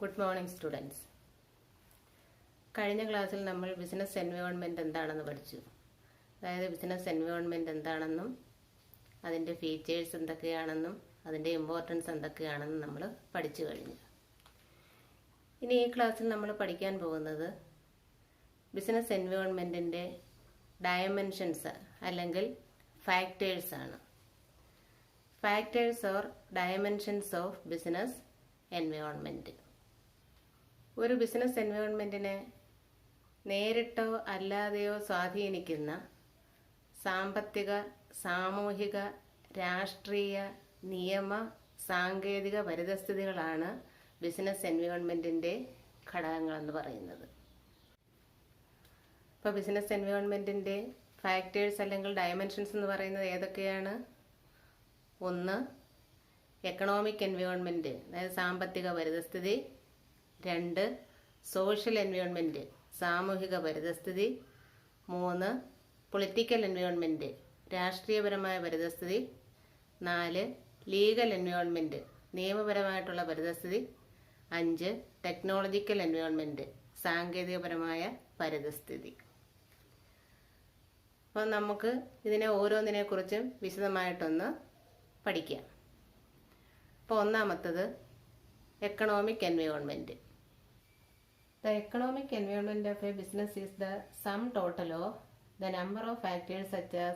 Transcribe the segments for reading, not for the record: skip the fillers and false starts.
Good morning students. കഴിഞ്ഞ ക്ലാസ്സിൽ നമ്മൾ ബിസിനസ് എൻവയോൺമെൻറ്റ് എന്താണെന്ന് പഠിച്ചു. അതായത് ബിസിനസ് എൻവയോൺമെൻറ്റ് എന്താണെന്നും അതിൻ്റെ ഫീച്ചേഴ്സ് എന്തൊക്കെയാണെന്നും അതിൻ്റെ ഇമ്പോർട്ടൻസ് എന്തൊക്കെയാണെന്നും നമ്മൾ പഠിച്ചു കഴിഞ്ഞു. ഇനി ഈ ക്ലാസ്സിൽ നമ്മൾ പഠിക്കാൻ പോകുന്നത് ബിസിനസ് എൻവയോൺമെൻറ്റിൻ്റെ ഡയമെൻഷൻസ് അല്ലെങ്കിൽ ഫാക്ടേഴ്സ് ആണ്. Factors or dimensions of business environment. ഒരു ബിസിനസ് എൻവയോൺമെൻറ്റിനെ നേരിട്ടോ അല്ലാതെയോ സ്വാധീനിക്കുന്ന സാമ്പത്തിക, സാമൂഹിക, രാഷ്ട്രീയ, നിയമ, സാങ്കേതിക പരിതസ്ഥിതികളാണ് ബിസിനസ് എൻവയോൺമെൻറ്റിൻ്റെ ഘടകങ്ങളെന്ന് പറയുന്നത്. ഇപ്പോൾ ബിസിനസ് എൻവയോൺമെൻറ്റിൻ്റെ ഫാക്ടേഴ്സ് അല്ലെങ്കിൽ ഡയമെൻഷൻസ് എന്ന് പറയുന്നത് ഏതൊക്കെയാണ്? ഒന്ന്, എക്കണോമിക് എൻവയോൺമെൻറ്റ്, അതായത് സാമ്പത്തിക പരിതസ്ഥിതി. രണ്ട്, സോഷ്യൽ എൻവയോൺമെൻറ്റ്, സാമൂഹിക പരിതസ്ഥിതി. മൂന്ന്, പൊളിറ്റിക്കൽ എൻവയോൺമെൻറ്റ്, രാഷ്ട്രീയപരമായ പരിതസ്ഥിതി. നാല്, ലീഗൽ എൻവയോൺമെൻറ്റ്, നിയമപരമായിട്ടുള്ള പരിതസ്ഥിതി. അഞ്ച്, ടെക്നോളജിക്കൽ എൻവയോൺമെൻറ്റ്, സാങ്കേതികപരമായ പരിതസ്ഥിതി. അപ്പോൾ നമുക്ക് ഇതിനെ ഓരോന്നിനെക്കുറിച്ചും വിശദമായിട്ടൊന്ന് പഠിക്കാം. അപ്പോൾ ഒന്നാമത്തത് economic environment. The economic environment of a business is the sum total of the number of factors such as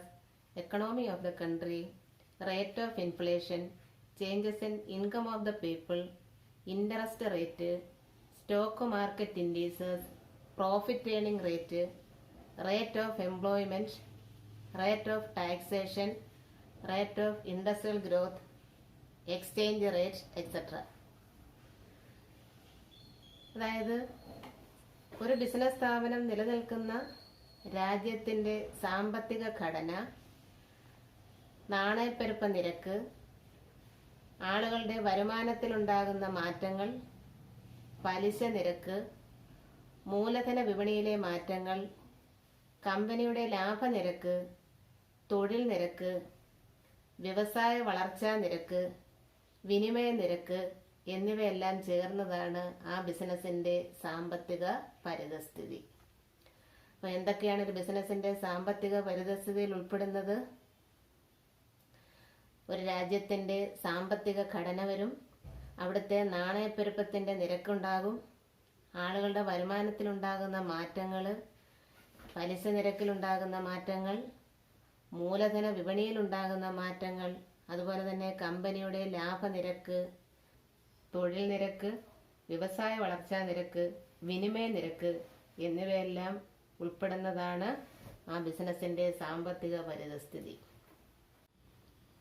economy of the country, rate of inflation, changes in income of the people, interest rate, stock market indices, profit earning rate, rate of employment, rate of taxation, rate of industrial growth, exchange rate, etc. അതായത് ഒരു business സ്ഥാപനം നിലനിൽക്കുന്ന രാജ്യത്തിൻ്റെ സാമ്പത്തിക ഘടന, നാണയപ്പെരുപ്പ നിരക്ക്, ആളുകളുടെ വരുമാനത്തിലുണ്ടാകുന്ന മാറ്റങ്ങൾ, പലിശ നിരക്ക്, മൂലധന വിപണിയിലെ മാറ്റങ്ങൾ, കമ്പനിയുടെ ലാഭനിരക്ക്, തൊഴിൽ നിരക്ക്, വ്യവസായ വളർച്ചാ നിരക്ക്, വിനിമയ നിരക്ക് എന്നിവയെല്ലാം ചേർന്നതാണ് ആ ബിസിനസിന്റെ സാമ്പത്തിക പരിതസ്ഥിതി. അപ്പോൾ എന്തൊക്കെയാണ് ഒരു ബിസിനസിന്റെ സാമ്പത്തിക പരിതസ്ഥിതിയിൽ ഉൾപ്പെടുന്നത്? ഒരു രാജ്യത്തിന്റെ സാമ്പത്തിക ഘടന വരും, അവിടുത്തെ നാണയപ്പെരുപ്പത്തിന്റെ നിരക്കുണ്ടാകും, ആളുകളുടെ വരുമാനത്തിലുണ്ടാകുന്ന മാറ്റങ്ങൾ, പലിശ നിരക്കിലുണ്ടാകുന്ന മാറ്റങ്ങൾ, മൂലധന വിപണിയിലുണ്ടാകുന്ന മാറ്റങ്ങൾ, അതുപോലെ തന്നെ കമ്പനിയുടെ ലാഭനിരക്ക്, തൊഴിൽ നിരക്ക്, വ്യവസായ വളർച്ചാ നിരക്ക്, വിനിമയ നിരക്ക് എന്നിവയെല്ലാം ഉൾപ്പെടുന്നതാണ് ആ ബിസിനസിന്റെ സാമ്പത്തിക പരിതസ്ഥിതി.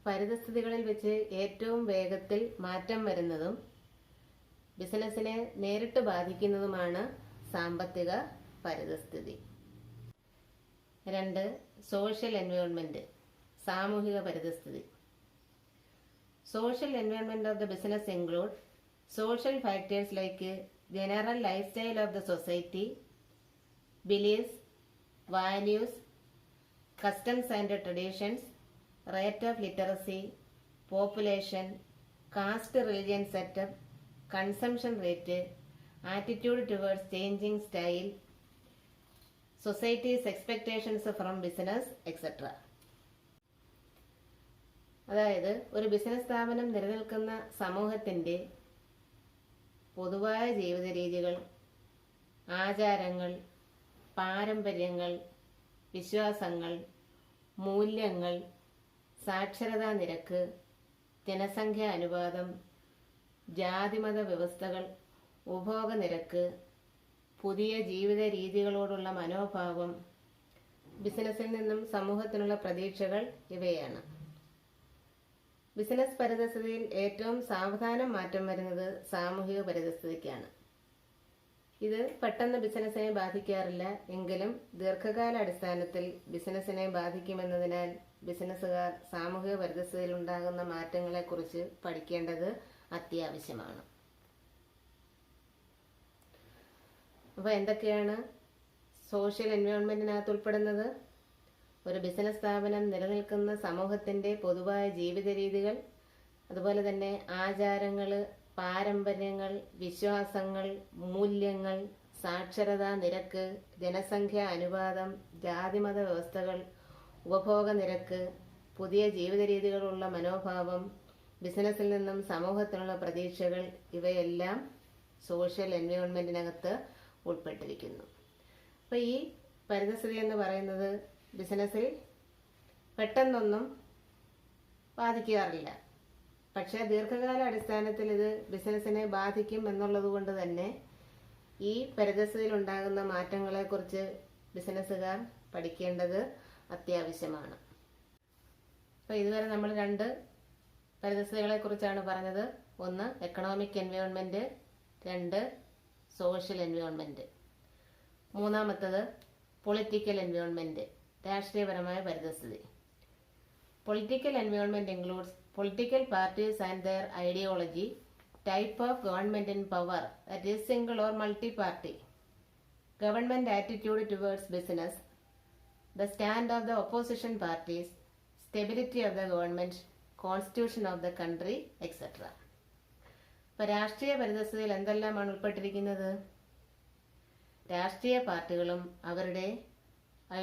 പരിതസ്ഥിതികളിൽ വെച്ച് ഏറ്റവും വേഗത്തിൽ മാറ്റം വരുന്നതും ബിസിനസിനെ നേരിട്ട് ബാധിക്കുന്നതുമാണ് സാമ്പത്തിക പരിതസ്ഥിതി. രണ്ട്, സോഷ്യൽ എൻവയോൺമെന്റ്, സാമൂഹിക പരിതസ്ഥിതി. Social environment of the business include social factors like general lifestyle of the society, beliefs, values, customs and traditions, rate of literacy, population, caste religion setup, consumption rate, attitude towards changing style, society's expectations from business, etc. അതായത് ഒരു business സ്ഥാപനം നിലനിൽക്കുന്ന സമൂഹത്തിൻ്റെ പൊതുവായ ജീവിത രീതികൾ, ആചാരങ്ങൾ, പാരമ്പര്യങ്ങൾ, വിശ്വാസങ്ങൾ, മൂല്യങ്ങൾ, സാക്ഷരതാ നിരക്ക്, ജനസംഖ്യാ അനുപാതം, ജാതിമത വ്യവസ്ഥകൾ, ഉപഭോഗ നിരക്ക്, പുതിയ ജീവിത രീതികളോടുള്ള മനോഭാവം, ബിസിനസ്സിൽ നിന്നും സമൂഹത്തിനുള്ള പ്രതീക്ഷകൾ ഇവയാണ്. ബിസിനസ് പരിതസ്ഥിതിയിൽ ഏറ്റവും സാവധാനം മാറ്റം വരുന്നത് സാമൂഹിക പരിതസ്ഥിതിക്കാണ്. ഇത് പെട്ടെന്ന് ബിസിനസ്സിനെ ബാധിക്കാറില്ല, എങ്കിലും ദീർഘകാല അടിസ്ഥാനത്തിൽ ബിസിനസ്സിനെ ബാധിക്കുമെന്നതിനാൽ ബിസിനസ്സുകാർ സാമൂഹിക പരിതസ്ഥിതിയിൽ ഉണ്ടാകുന്ന മാറ്റങ്ങളെക്കുറിച്ച് പഠിക്കേണ്ടത് അത്യാവശ്യമാണ്. അപ്പോൾ എന്തൊക്കെയാണ് സോഷ്യൽ എൻവയോൺമെന്റിനകത്ത് ഉൾപ്പെടുന്നത്? ഒരു ബിസിനസ് സ്ഥാപനം നിലനിൽക്കുന്ന സമൂഹത്തിൻ്റെ പൊതുവായ ജീവിത രീതികൾ, അതുപോലെ തന്നെ ആചാരങ്ങൾ, പാരമ്പര്യങ്ങൾ, വിശ്വാസങ്ങൾ, മൂല്യങ്ങൾ, സാക്ഷരതാ നിരക്ക്, ജനസംഖ്യാ അനുപാതം, ജാതിമത വ്യവസ്ഥകൾ, ഉപഭോഗ നിരക്ക്, പുതിയ ജീവിത രീതികളുള്ള മനോഭാവം, ബിസിനസ്സിൽ നിന്നും സമൂഹത്തിനുള്ള പ്രതീക്ഷകൾ, ഇവയെല്ലാം സോഷ്യൽ എൻവയോൺമെന്റിനകത്ത് ഉൾപ്പെട്ടിരിക്കുന്നു. അപ്പോൾ ഈ പരിതസ്ഥിതി എന്ന് പറയുന്നത് ബിസിനസ്സിൽ പെട്ടെന്നൊന്നും ബാധിക്കാറില്ല. പക്ഷേ ദീർഘകാല അടിസ്ഥാനത്തിൽ ഇത് ബിസിനസ്സിനെ ബാധിക്കും എന്നുള്ളത് കൊണ്ട് തന്നെ ഈ പരിതസ്ഥിതിയിൽ ഉണ്ടാകുന്ന മാറ്റങ്ങളെക്കുറിച്ച് ബിസിനസ്സുകാർ പഠിക്കേണ്ടത് അത്യാവശ്യമാണ്. അപ്പോൾ ഇതുവരെ നമ്മൾ 2 പരിതസ്ഥിതികളെക്കുറിച്ചാണ് പറഞ്ഞത്. ഒന്ന് എക്കണോമിക് എൻവയോൺമെൻറ്റ്, 2 സോഷ്യൽ എൻവയോൺമെൻറ്റ്. മൂന്നാമത്തത് പൊളിറ്റിക്കൽ എൻവയോൺമെൻറ്റ്, രാഷ്ട്രീയപരമായ പരിതസ്ഥിതി. Political environment includes political parties and their ideology, type of government in power, that is single or multi-party, government attitude towards business, the stand of the opposition parties, stability of the government, constitution of the country, etc. ഇപ്പോൾ രാഷ്ട്രീയ പരിതസ്ഥിതിയിൽ എന്തെല്ലാമാണ് ഉൾപ്പെട്ടിരിക്കുന്നത്? രാഷ്ട്രീയ പാർട്ടികളും അവരുടെ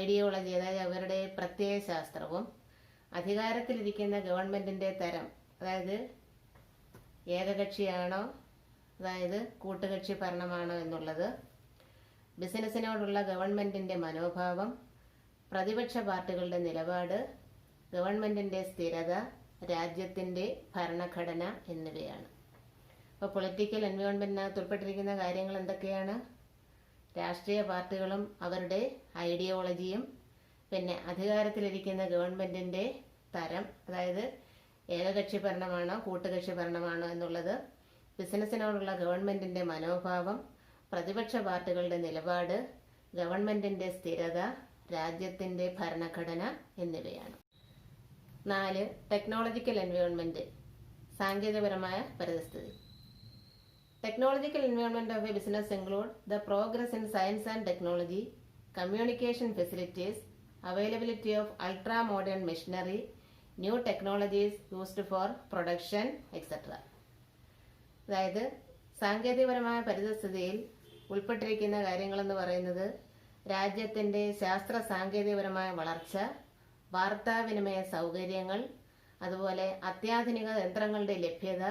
ideology, അതായത് അവരുടെ പ്രത്യയശാസ്ത്രവും, അധികാരത്തിലിരിക്കുന്ന ഗവൺമെന്റിന്റെ തരം, അതായത് ഏകകക്ഷിയാണോ അതായത് കൂട്ടുകക്ഷി ഭരണമാണോ എന്നുള്ളത്, ബിസിനസ്സിനോടുള്ള ഗവൺമെന്റിന്റെ മനോഭാവം, പ്രതിപക്ഷ പാർട്ടികളുടെ നിലപാട്, ഗവൺമെന്റിന്റെ സ്ഥിരത, രാജ്യത്തിന്റെ ഭരണഘടന എന്നിവയാണ്. അപ്പോൾ പൊളിറ്റിക്കൽ എൻവയോൺമെന്റിനകത്ത് ഉൾപ്പെട്ടിരിക്കുന്ന കാര്യങ്ങൾ എന്തൊക്കെയാണ്? രാഷ്ട്രീയ പാർട്ടികളും അവരുടെ ഐഡിയോളജിയും, പിന്നെ അധികാരത്തിലിരിക്കുന്ന ഗവൺമെന്റിന്റെ തരം, അതായത് ഏകകക്ഷി ഭരണമാണോ കൂട്ടുകക്ഷി ഭരണമാണോ എന്നുള്ളത്, ബിസിനസ്സിനോടുള്ള ഗവൺമെന്റിന്റെ മനോഭാവം, പ്രതിപക്ഷ പാർട്ടികളുടെ നിലപാട്, ഗവൺമെന്റിന്റെ സ്ഥിരത, രാജ്യത്തിന്റെ ഭരണഘടന എന്നിവയാണ്. 4 ടെക്നോളജിക്കൽ എൻവയോൺമെന്റ്, സാങ്കേതികപരമായ പരിതസ്ഥിതി. Technological environment of a business include the progress in science and technology, communication facilities, availability of ultra-modern machinery, new technologies used for production, etc. അതായത് സാങ്കേതികപരമായ പരിതസ്ഥിതിയിൽ ഉൾപ്പെട്ടിരിക്കുന്ന കാര്യങ്ങളെന്ന് പറയുന്നത് രാജ്യത്തിൻ്റെ ശാസ്ത്ര സാങ്കേതികപരമായ വളർച്ച, വാർത്താവിനിമയ സൗകര്യങ്ങൾ, അതുപോലെ അത്യാധുനിക യന്ത്രങ്ങളുടെ ലഭ്യത,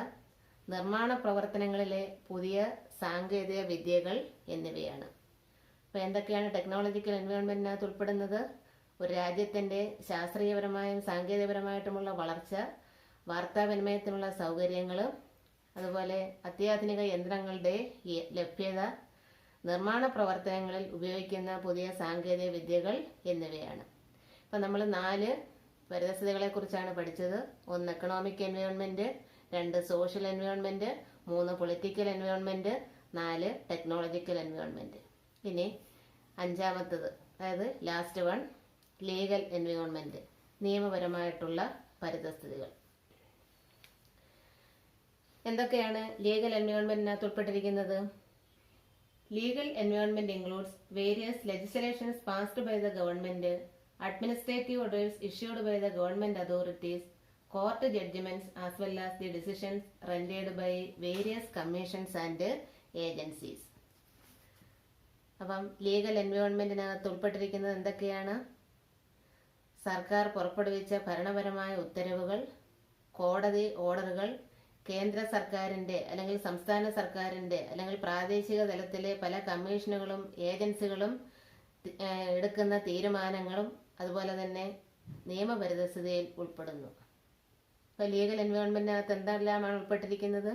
നിർമ്മാണ പ്രവർത്തനങ്ങളിലെ പുതിയ സാങ്കേതിക വിദ്യകൾ എന്നിവയാണ്. അപ്പോൾ എന്തൊക്കെയാണ് ടെക്നോളജിക്കൽ എൻവയോൺമെന്റിനകത്ത് ഉൾപ്പെടുന്നത്? ഒരു രാജ്യത്തിൻ്റെ ശാസ്ത്രീയപരമായും സാങ്കേതികപരമായിട്ടുമുള്ള വളർച്ച, വാർത്താവിനിമയത്തിനുള്ള സൗകര്യങ്ങൾ, അതുപോലെ അത്യാധുനിക യന്ത്രങ്ങളുടെ ലഭ്യത, നിർമ്മാണ പ്രവർത്തനങ്ങളിൽ ഉപയോഗിക്കുന്ന പുതിയ സാങ്കേതിക വിദ്യകൾ എന്നിവയാണ്. അപ്പം നമ്മൾ 4 പരിതസ്ഥിതികളെക്കുറിച്ചാണ് പഠിച്ചത്. 1 economic environment, 2 social environment, 3 political environment, 4 technological environment. ഇനി 5-മത്തത്, അതായത് ലാസ്റ്റ് വൺ, ലീഗൽ എൻവയോൺമെൻറ്റ്, നിയമപരമായിട്ടുള്ള പരിതസ്ഥിതികൾ. എന്തൊക്കെയാണ് ലീഗൽ എൻവയോൺമെന്റിനകത്ത് ഉൾപ്പെട്ടിരിക്കുന്നത്? Legal environment includes various legislations passed by the government, administrative orders issued by the government authorities, court judgements as well as the decisions rendered by various commissions and agencies. അപ്പം legal എൻവയോൺമെന്റിനകത്ത് ഉൾപ്പെട്ടിരിക്കുന്നത് എന്തൊക്കെയാണ്? സർക്കാർ പുറപ്പെടുവിച്ച ഭരണപരമായ ഉത്തരവുകൾ, കോടതി ഓർഡറുകൾ, കേന്ദ്ര സർക്കാരിൻ്റെ അല്ലെങ്കിൽ സംസ്ഥാന സർക്കാരിൻ്റെ അല്ലെങ്കിൽ പ്രാദേശിക തലത്തിലെ പല കമ്മീഷനുകളും ഏജൻസികളും എടുക്കുന്ന തീരുമാനങ്ങളും അതുപോലെ തന്നെ നിയമപരിതസ്ഥിതിയിൽ ഉൾപ്പെടുന്നു. ഇപ്പോൾ ലീഗൽ എൻവയോൺമെന്റിനകത്ത് എന്തെല്ലാമാണ് ഉൾപ്പെട്ടിരിക്കുന്നത്?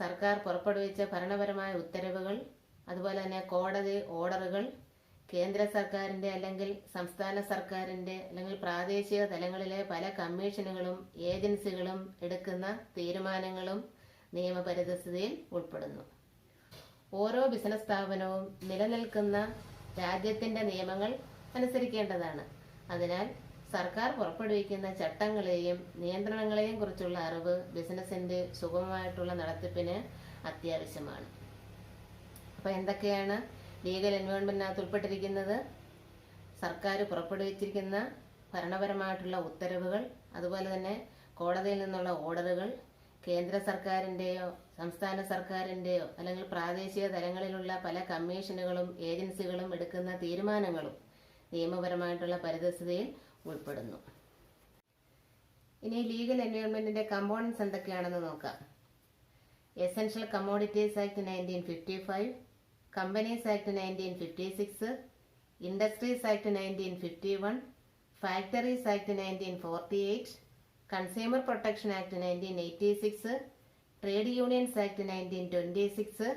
സർക്കാർ പുറപ്പെടുവിച്ച ഭരണപരമായ ഉത്തരവുകൾ, അതുപോലെ തന്നെ കോടതി ഓർഡറുകൾ, കേന്ദ്ര സർക്കാരിൻ്റെ അല്ലെങ്കിൽ സംസ്ഥാന സർക്കാരിൻ്റെ അല്ലെങ്കിൽ പ്രാദേശിക തലങ്ങളിലെ പല കമ്മീഷനുകളും ഏജൻസികളും എടുക്കുന്ന തീരുമാനങ്ങളും നിയമപരിതസ്ഥിതിയിൽ ഉൾപ്പെടുന്നു. ഓരോ ബിസിനസ് സ്ഥാപനവും നിലനിൽക്കുന്ന രാജ്യത്തിൻ്റെ നിയമങ്ങൾ അനുസരിക്കേണ്ടതാണ്. അതിനാൽ സർക്കാർ പുറപ്പെടുവിക്കുന്ന ചട്ടങ്ങളെയും നിയന്ത്രണങ്ങളെയും കുറിച്ചുള്ള അറിവ് ബിസിനസിൻ്റെ സുഗമമായിട്ടുള്ള നടത്തിപ്പിന് അത്യാവശ്യമാണ്. അപ്പോൾ എന്തൊക്കെയാണ് ലീഗൽ എൻവയോൺമെന്റിനകത്ത് ഉൾപ്പെട്ടിരിക്കുന്നത്? സർക്കാർ പുറപ്പെടുവിച്ചിരിക്കുന്ന ഭരണപരമായിട്ടുള്ള ഉത്തരവുകൾ, അതുപോലെ തന്നെ കോടതിയിൽ നിന്നുള്ള ഓർഡറുകൾ, കേന്ദ്ര സർക്കാരിൻ്റെയോ സംസ്ഥാന സർക്കാരിൻ്റെയോ അല്ലെങ്കിൽ പ്രാദേശിക തലങ്ങളിലുള്ള പല കമ്മീഷനുകളും ഏജൻസികളും എടുക്കുന്ന തീരുമാനങ്ങളും നിയമപരമായിട്ടുള്ള പരിതസ്ഥിതിയിൽ ഉൾപ്പെടുന്നു. ഇനി ലീഗൽ എൻവയോൺമെന്റിന്റെ കമ്പോണൻസ് എന്തൊക്കെയാണെന്ന് നോക്കാം. Essential commodities act 1955, companies act 1956, industries act 1951, factories act 1948, consumer protection act 1986, trade unions act 1926,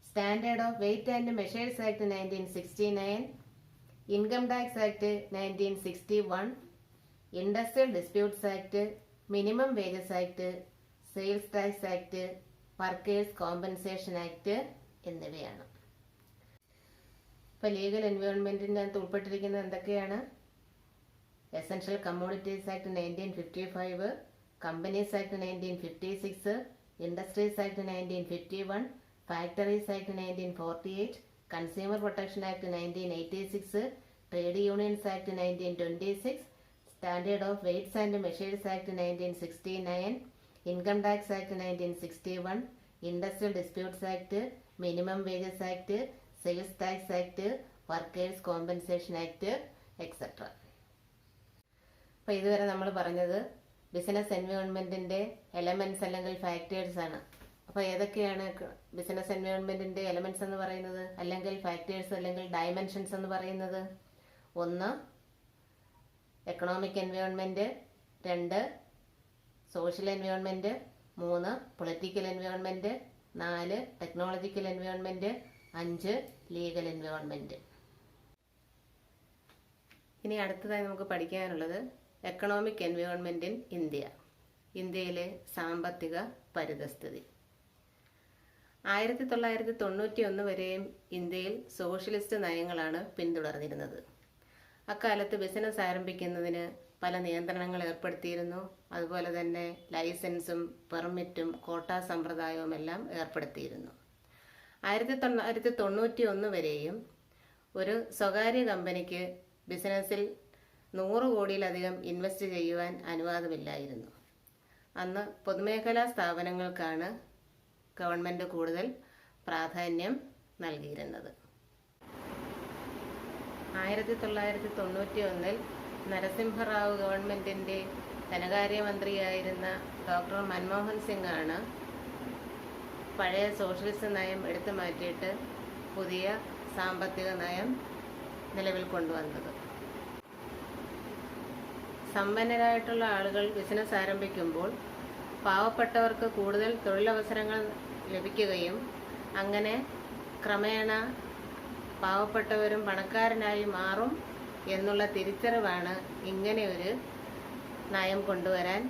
standard of weight and measures act 1969, income tax act 1961, industrial disputes act, minimum wages act, sales tax act, workers compensation act എന്നിവയാണ്. ഇപ്പോൾ legal എൻവയോൺമെന്റിനകത്ത് ഉൾപ്പെട്ടിരിക്കുന്നത് എന്തൊക്കെയാണ്? Essential commodities act 1955, companies act 1956, industries act 1951, factories act 1948, consumer protection act 1986, trade unions act 1926, standard of weights and measures act 1969, income tax act 1961, industrial disputes act, minimum wages act, sales tax act, workers compensation act etcetera. അപ്പോൾ ഇതുവരെ നമ്മൾ പറഞ്ഞത് business എൻവയോൺമെന്റിന്റെ elements അല്ലെങ്കിൽ factors ആണ്. അപ്പോൾ ഏതൊക്കെയാണ് business എൻവയോൺമെന്റിന്റെ elements എന്ന് പറയുന്നത്, അല്ലെങ്കിൽ ഫാക്ടേഴ്സ് അല്ലെങ്കിൽ ഡയമെൻഷൻസ് എന്ന് പറയുന്നത്? 1 economic environment, 2 social environment, 3 political environment, 4 technological environment, 5 legal environment. ഇനി അടുത്തതായി നമുക്ക് പഠിക്കാനുള്ളത് എക്കണോമിക് എൻവയോൺമെന്റ് ഇൻ ഇന്ത്യ, ഇന്ത്യയിലെ സാമ്പത്തിക പരിതസ്ഥിതി. 1991 വരെയും ഇന്ത്യയിൽ സോഷ്യലിസ്റ്റ് നയങ്ങളാണ് പിന്തുടർന്നിരുന്നത്. അക്കാലത്ത് ബിസിനസ് ആരംഭിക്കുന്നതിന് പല നിയന്ത്രണങ്ങൾ ഏർപ്പെടുത്തിയിരുന്നു. അതുപോലെ തന്നെ ലൈസൻസും പെർമിറ്റും കോട്ടാ സമ്പ്രദായവും എല്ലാം ഏർപ്പെടുത്തിയിരുന്നു. 1991 വരെയും ഒരു സ്വകാര്യ കമ്പനിക്ക് ബിസിനസ്സിൽ 100 കോടിയിലധികം ഇൻവെസ്റ്റ് ചെയ്യുവാൻ അനുവാദമില്ലായിരുന്നു. അന്ന് പൊതുമേഖലാ സ്ഥാപനങ്ങൾക്കാണ് ഗവൺമെന്റ് കൂടുതൽ പ്രാധാന്യം നൽകിയിരുന്നത്. 1991 നരസിംഹറാവു ഗവൺമെന്റിന്റെ ധനകാര്യമന്ത്രിയായിരുന്ന ഡോക്ടർ മൻമോഹൻ സിംഗ് ആണ് പഴയ സോഷ്യലിസ്റ്റ് നയം എടുത്തു മാറ്റിയിട്ട് പുതിയ സാമ്പത്തിക നയം നിലവിൽ കൊണ്ടുവന്നത്. സമ്പന്നരായിട്ടുള്ള ആളുകൾ ബിസിനസ് ആരംഭിക്കുമ്പോൾ പാവപ്പെട്ടവർക്ക് കൂടുതൽ തൊഴിലവസരങ്ങൾ ലഭിക്കുകയും അങ്ങനെ ക്രമേണ പാവപ്പെട്ടവരും പണക്കാരനായി മാറും എന്നുള്ള തിരിച്ചറിവാണ് ഇങ്ങനെ ഒരു നയം കൊണ്ടുവരാൻ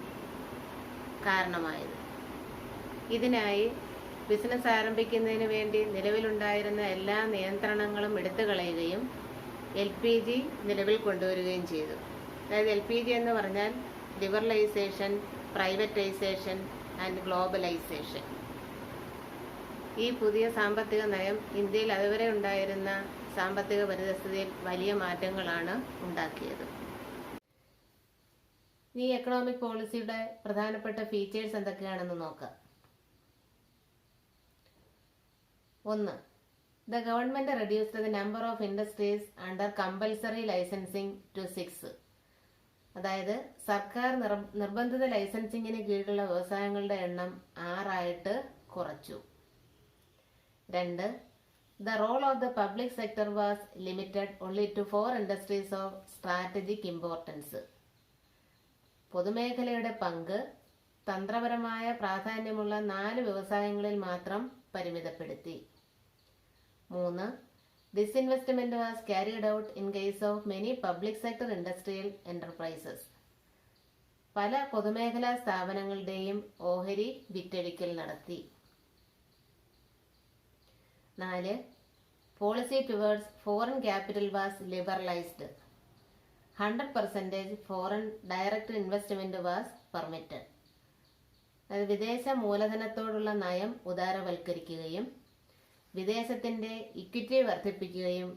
കാരണമായത്. ഇതിനായി ബിസിനസ് ആരംഭിക്കുന്നതിന് വേണ്ടി നിലവിലുണ്ടായിരുന്ന എല്ലാ നിയന്ത്രണങ്ങളും എടുത്തു കളയുകയും LPG നിലവിൽ കൊണ്ടുവരികയും ചെയ്തു. അതായത് LPG എന്ന് പറഞ്ഞാൽ ലിബറലൈസേഷൻ, പ്രൈവറ്റൈസേഷൻ ആൻഡ് ഗ്ലോബലൈസേഷൻ. ഈ പുതിയ സാമ്പത്തിക നയം ഇന്ത്യയിൽ അതുവരെ ഉണ്ടായിരുന്ന സാമ്പത്തിക പരിതസ്ഥിതിയിൽ വലിയ മാറ്റങ്ങളാണ് ഉണ്ടാക്കിയത്. ഈ എക്കണോമിക് പോളിസിയുടെ പ്രധാനപ്പെട്ട ഫീച്ചേഴ്സ് എന്തൊക്കെയാണെന്ന് നോക്കാം. 1. The government reduced the number of industries under compulsory licensing to 6. അതായത് സർക്കാർ നിർബന്ധിത ലൈസൻസിങ്ങിന് കീഴിലുള്ള വ്യവസായങ്ങളുടെ എണ്ണം 6 ആയിട്ട് കുറച്ചു. 2. The role of the public sector was limited only to 4 industries of strategic importance. പൊതുമേഖലയുടെ പങ്ക് തന്ത്രപരമായ പ്രാധാന്യമുള്ള 4 വ്യവസായങ്ങളിൽ മാത്രം പരിമിതപ്പെടുത്തി. 3. Disinvestment was carried out in case of many public sector industrial enterprises. പല പൊതുമേഖലാ സ്ഥാപനങ്ങളുടെയും ഓഹരി വിറ്റഴിക്കൽ നടത്തി. 4. Policy towards foreign capital was liberalized. 100% foreign direct investment was permitted. വിദേശ മൂലധനത്തോടുള്ള നയം ഉദാരവൽക്കരിക്കുകയും വിദേശത്തിന്റെ ഇക്വിറ്റി വർദ്ധിപ്പിക്കുകയും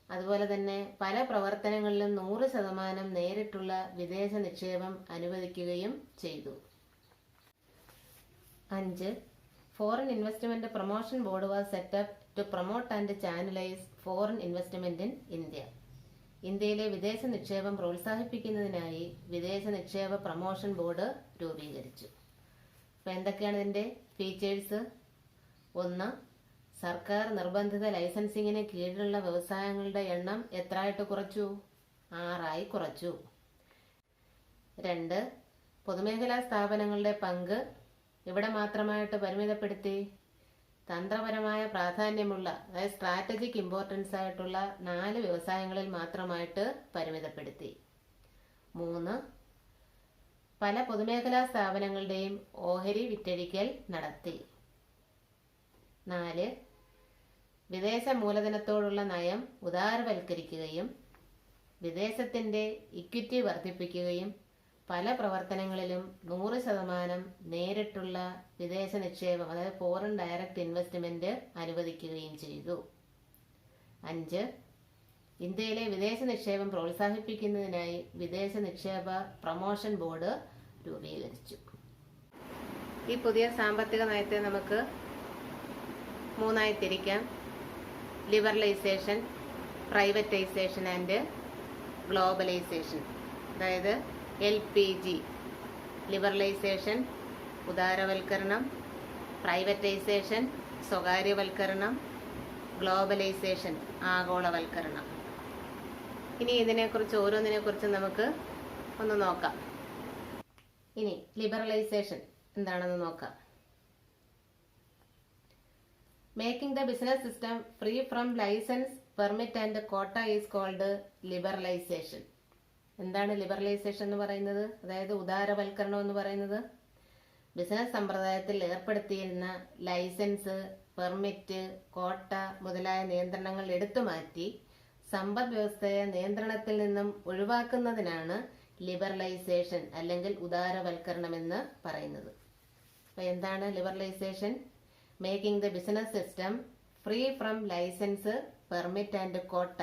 അതുപോലെ തന്നെ പല പ്രവർത്തനങ്ങളിലും 100% നേരിട്ടുള്ള വിദേശ നിക്ഷേപം അനുവദിക്കുകയും ചെയ്തു. 5. Foreign investment promotion board was set up to promote and channelise foreign investment in India. ഇന്ത്യയിലെ വിദേശ നിക്ഷേപം പ്രോത്സാഹിപ്പിക്കുന്നതിനായി വിദേശ നിക്ഷേപ പ്രൊമോഷൻ ബോർഡ് രൂപീകരിച്ചു. അപ്പോൾ എന്തൊക്കെയാണ് ഇതിൻ്റെ ഫീച്ചേഴ്സ്? 1. സർക്കാർ നിർബന്ധിത ലൈസൻസിങ്ങിന് കീഴിലുള്ള വ്യവസായങ്ങളുടെ എണ്ണം എത്രയായിട്ട് കുറച്ചു? 6 കുറച്ചു. 2. പൊതുമേഖലാ സ്ഥാപനങ്ങളുടെ പങ്ക് ഇവിടെ മാത്രമായിട്ട് പരിമിതപ്പെടുത്തി. തന്ത്രപരമായ പ്രാധാന്യമുള്ള, അതായത് സ്ട്രാറ്റജിക് ഇമ്പോർട്ടൻസ് ആയിട്ടുള്ള 4 വ്യവസായങ്ങളിൽ മാത്രമായിട്ട് പരിമിതപ്പെടുത്തി. 3. പല പൊതുമേഖലാ സ്ഥാപനങ്ങളുടെയും ഓഹരി വിറ്റഴിക്കൽ നടത്തി. 4. വിദേശ മൂലധനത്തോടുള്ള നയം ഉദാരവൽക്കരിക്കുകയും വിദേശത്തിന്റെ ഇക്വിറ്റി വർദ്ധിപ്പിക്കുകയും പല പ്രവർത്തനങ്ങളിലും 100% നേരിട്ടുള്ള വിദേശ നിക്ഷേപം, അതായത് ഫോറിൻ ഡയറക്റ്റ് ഇൻവെസ്റ്റ്മെന്റ് അനുവദിക്കുകയും ചെയ്തു. 5. ഇന്ത്യയിലെ വിദേശ നിക്ഷേപം പ്രോത്സാഹിപ്പിക്കുന്നതിനായി വിദേശ നിക്ഷേപ പ്രൊമോഷൻ ബോർഡ് രൂപീകരിച്ചു. ഈ പുതിയ സാമ്പത്തിക നയത്തെ നമുക്ക് 3 തിരിക്കാം: ലിബറലൈസേഷൻ, പ്രൈവറ്റൈസേഷൻ ആൻഡ് ഗ്ലോബലൈസേഷൻ. അതായത് LPG, ലിബറലൈസേഷൻ ഉദാരവൽക്കരണം, പ്രൈവറ്റൈസേഷൻ സ്വകാര്യവൽക്കരണം, ഗ്ലോബലൈസേഷൻ ആഗോളവൽക്കരണം. ഇനി ഇതിനെക്കുറിച്ച് ഓരോന്നിനെക്കുറിച്ച് നമുക്ക് ഒന്ന് നോക്കാം. ഇനി ലിബറലൈസേഷൻ എന്താണെന്ന് നോക്കാം. Making the business system free from licence, permit and quota is called liberalisation. എന്താണ് ലിബറലൈസേഷൻ എന്ന് പറയുന്നത്? അതായത് ഉദാരവൽക്കരണം എന്ന് പറയുന്നത് ബിസിനസ് സമ്പ്രദായത്തിൽ ഏർപ്പെടുത്തിയിരുന്ന ലൈസൻസ്, പെർമിറ്റ്, കോട്ട മുതലായ നിയന്ത്രണങ്ങൾ എടുത്തുമാറ്റി സമ്പദ് വ്യവസ്ഥയെ നിയന്ത്രണത്തിൽ നിന്നും ഒഴിവാക്കുന്നതിനാണ് ലിബറലൈസേഷൻ അല്ലെങ്കിൽ ഉദാരവൽക്കരണം എന്ന് പറയുന്നത്. അപ്പോൾ എന്താണ് liberalisation? Making the business system free from licence, permit and quota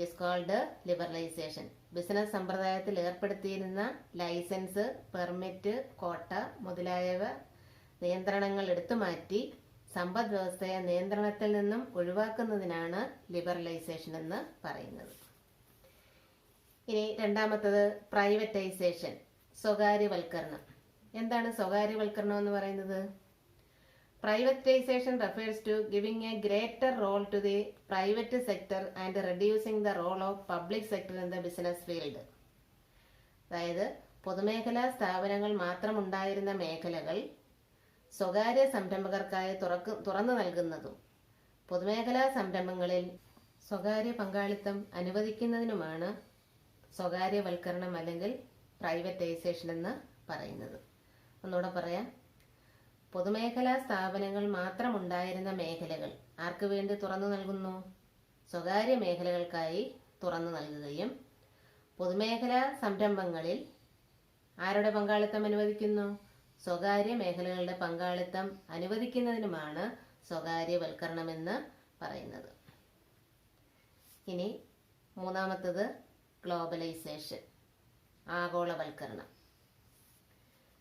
is called liberalisation. Business സമ്പ്രദായത്തിൽ ഏർപ്പെടുത്തിയിരുന്ന ലൈസൻസ്, പെർമിറ്റ്, കോട്ട മുതലായവ നിയന്ത്രണങ്ങൾ എടുത്തുമാറ്റി സമ്പദ് വ്യവസ്ഥയെ നിയന്ത്രണത്തിൽ നിന്നും ഒഴിവാക്കുന്നതിനാണ് ലിബറലൈസേഷൻ എന്ന് പറയുന്നത്. ഇനി രണ്ടാമത്തത് പ്രൈവറ്റൈസേഷൻ, സ്വകാര്യവൽക്കരണം. എന്താണ് സ്വകാര്യവൽക്കരണം എന്ന് പറയുന്നത്? Privatization refers to giving a greater role to the private sector and reducing the role of public sector in the business field. അതായത് പൊതുമേഖലാ സ്ഥാപനങ്ങൾ മാത്രമുണ്ടായിരുന്ന മേഖലകൾ സ്വകാര്യ സംരംഭകർക്കായി തുറന്നു നൽകുന്നതും പൊതുമേഖലാ സംരംഭങ്ങളിൽ സ്വകാര്യ പങ്കാളിത്തം അനുവദിക്കുന്നതിനുമാണ് സ്വകാര്യവൽക്കരണം അല്ലെങ്കിൽ പ്രൈവറ്റൈസേഷൻ എന്ന് പറയുന്നത്. ഒന്നുകൂടെ പറയാം. പൊതുമേഖലാ സ്ഥാപനങ്ങൾ മാത്രമുണ്ടായിരുന്ന മേഖലകൾ ആർക്ക് വേണ്ടി തുറന്നു നൽകുന്നു? സ്വകാര്യ മേഖലകൾക്കായി തുറന്നു നൽകുകയും പൊതുമേഖലാ സംരംഭങ്ങളിൽ ആരുടെ പങ്കാളിത്തം അനുവദിക്കുന്നു? സ്വകാര്യ മേഖലകളുടെ പങ്കാളിത്തം അനുവദിക്കുന്നതിനുമാണ് സ്വകാര്യവൽക്കരണമെന്ന് പറയുന്നത്. ഇനി മൂന്നാമത്തത് ഗ്ലോബലൈസേഷൻ, ആഗോളവൽക്കരണം.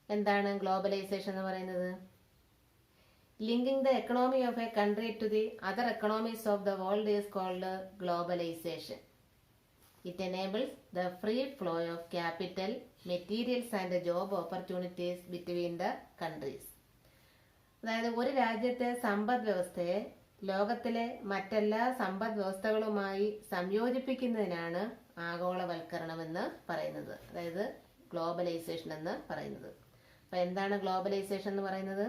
എന്താണ് ഗ്ലോബലൈസേഷൻ എന്ന് പറയുന്നത്? Linking the economy of a country to the other economies of the world is called globalisation. It enables the free flow of capital, materials and job opportunities between the countries. അതായത് ഒരു രാജ്യത്തെ സമ്പദ് വ്യവസ്ഥയെ ലോകത്തിലെ മറ്റെല്ലാ സമ്പദ് വ്യവസ്ഥകളുമായി സംയോജിപ്പിക്കുന്നതിനാണ് ആഗോളവൽക്കരണം എന്ന് പറയുന്നത്, അതായത് ഗ്ലോബലൈസേഷൻ എന്ന് പറയുന്നത്. അപ്പൊ എന്താണ് ഗ്ലോബലൈസേഷൻ എന്ന് പറയുന്നത്?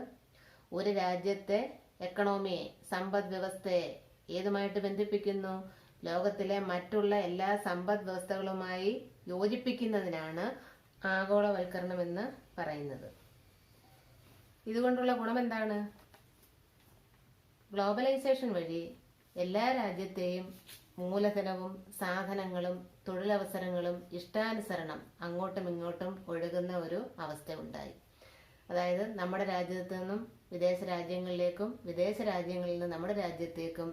ഒരു രാജ്യത്തെ എക്കണോമിയെ, സമ്പദ് വ്യവസ്ഥയെ ഏതുമായിട്ട് ബന്ധിപ്പിക്കുന്നു? ലോകത്തിലെ മറ്റുള്ള എല്ലാ സമ്പദ് വ്യവസ്ഥകളുമായി യോജിപ്പിക്കുന്നതിനാണ് ആഗോളവൽക്കരണം എന്ന് പറയുന്നത്. ഇതുകൊണ്ടുള്ള ഗുണം എന്താണ്? ഗ്ലോബലൈസേഷൻ വഴി എല്ലാ രാജ്യത്തെയും മൂലധനവും സാധനങ്ങളും തൊഴിലവസരങ്ങളും ഇഷ്ടാനുസരണം അങ്ങോട്ടും ഇങ്ങോട്ടും ഒഴുകുന്ന ഒരു അവസ്ഥ ഉണ്ടായി. അതായത് നമ്മുടെ രാജ്യത്തു നിന്നും വിദേശ രാജ്യങ്ങളിലേക്കും വിദേശ രാജ്യങ്ങളിൽ നിന്ന് നമ്മുടെ രാജ്യത്തേക്കും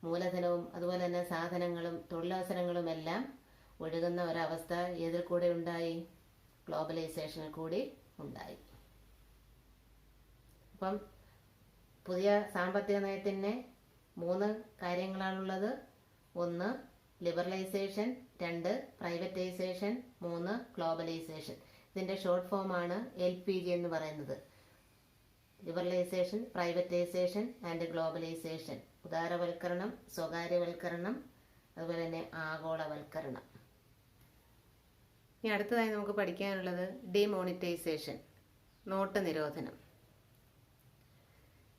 മൂലധനവും അതുപോലെ തന്നെ സാധനങ്ങളും തൊഴിലവസരങ്ങളും എല്ലാം ഒഴുകുന്ന ഒരവസ്ഥ ഏതിൽ കൂടെ ഉണ്ടായി? ഗ്ലോബലൈസേഷനിൽ കൂടി ഉണ്ടായി. അപ്പം പുതിയ സാമ്പത്തിക നയത്തിന് 3 കാര്യങ്ങളാണുള്ളത്. 1 ലിബറലൈസേഷൻ, 2 പ്രൈവറ്റൈസേഷൻ, 3 ഗ്ലോബലൈസേഷൻ. ഇതിൻ്റെ ഷോർട്ട് ഫോമാണ് LPG എന്ന് പറയുന്നത്. Liberalisation, privatisation and globalisation. ഉദാരവൽക്കരണം, സ്വകാര്യവൽക്കരണം, അതുപോലെ തന്നെ ആഗോളവൽക്കരണം. ഇനി അടുത്തതായി നമുക്ക് പഠിക്കാനുള്ളത് ഡിമോണിറ്റൈസേഷൻ, നോട്ട് നിരോധനം.